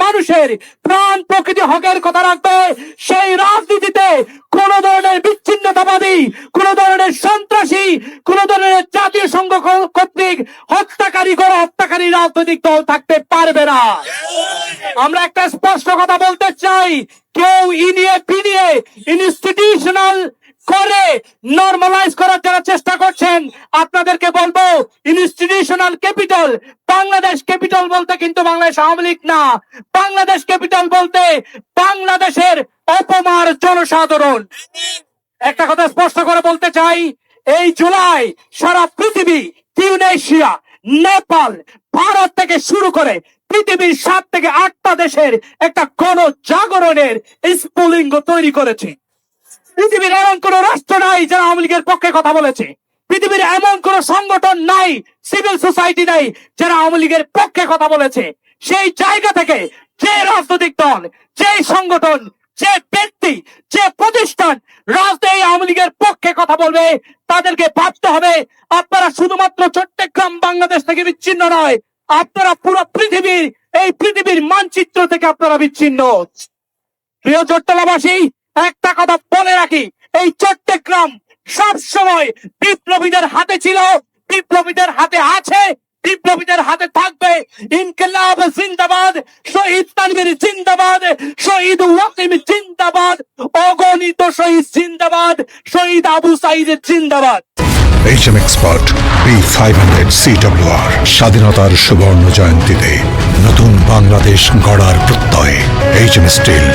মানুষের প্রাণ প্রকৃতি হকের কথা রাখবে, সেই রাজনীতিতে কোন ধরনের বিচ্ছিন্নতাবাদী, কোন ধরনের সন্ত্রাসী, কোন ধরনের জাতীয় সংঘ কর্তৃক হত্যাকারী হত্যাকারী রাজনৈতিক দল থাকতে পারবে না। আমরা একটা স্পষ্ট কথা বলতে চাই, কেউ ইনিয়ে ফিরিয়ে ইনস্টিটিউশনাল করে নরমালাইজ করার যারা চেষ্টা করছেন, আপনাদেরকে বলবো ইনস্টিটিউশনাল ক্যাপিটাল বাংলাদেশ ক্যাপিটাল বলতে কিন্তু বাংলাদেশ আওয়ামী লীগ না, বাংলাদেশ ক্যাপিটাল বলতে বাংলাদেশের অপমার জনসাধারণ। একটা কথা স্পষ্ট করে বলতে চাই, এই জুলাই সারা পৃথিবী, টিউনেশিয়া, নেপাল, ভারত থেকে শুরু করে পৃথিবীর 7 থেকে 8টা দেশের একটা গণজাগরণের স্ফুলিঙ্গ তৈরি করেছে। পৃথিবীর এমন কোন রাষ্ট্র নাই যারা আওয়ামী লীগের পক্ষে কথা বলেছে। পৃথিবীর এমন কোন সংগঠন নাই, সিভিল সোসাইটি নাই যারা আওয়ামী লীগের পক্ষে কথা বলেছে। সেই জায়গা থেকে যে রাজনৈতিক দল, যে সংগঠন, যে ব্যক্তি, যে প্রতিষ্ঠান রাজনীতি আওয়ামী লীগের পক্ষে কথা বলবে, তাদেরকে ভাবতে হবে আপনারা শুধুমাত্র চট্টগ্রাম বাংলাদেশ থেকে বিচ্ছিন্ন নয়, আপনারা পুরো পৃথিবীর, এই পৃথিবীর মানচিত্র থেকে আপনারা বিচ্ছিন্ন। প্রিয় চট্টগ্রামবাসী, একটা কথা বলে রাখি, এই চট্টগ্রাম সব সময় বিপ্লবীদের হাতে ছিল, বিপ্লবীদের হাতে আছে, বিপ্লবীদের হাতে থাকবে। ইনকিলাব জিন্দাবাদ, শহীদ তানভীর জিন্দাবাদ, শহীদ ওয়াকিম জিন্দাবাদ, অগণিত শহীদ জিন্দাবাদ, শহীদ আবু সাইদ জিন্দাবাদ। HM Expert B500 CWR স্বাধীনতার সুবর্ণ জয়ন্তীতে নতুন বাংলাদেশ গড়ার প্রত্যয়। HM Steel।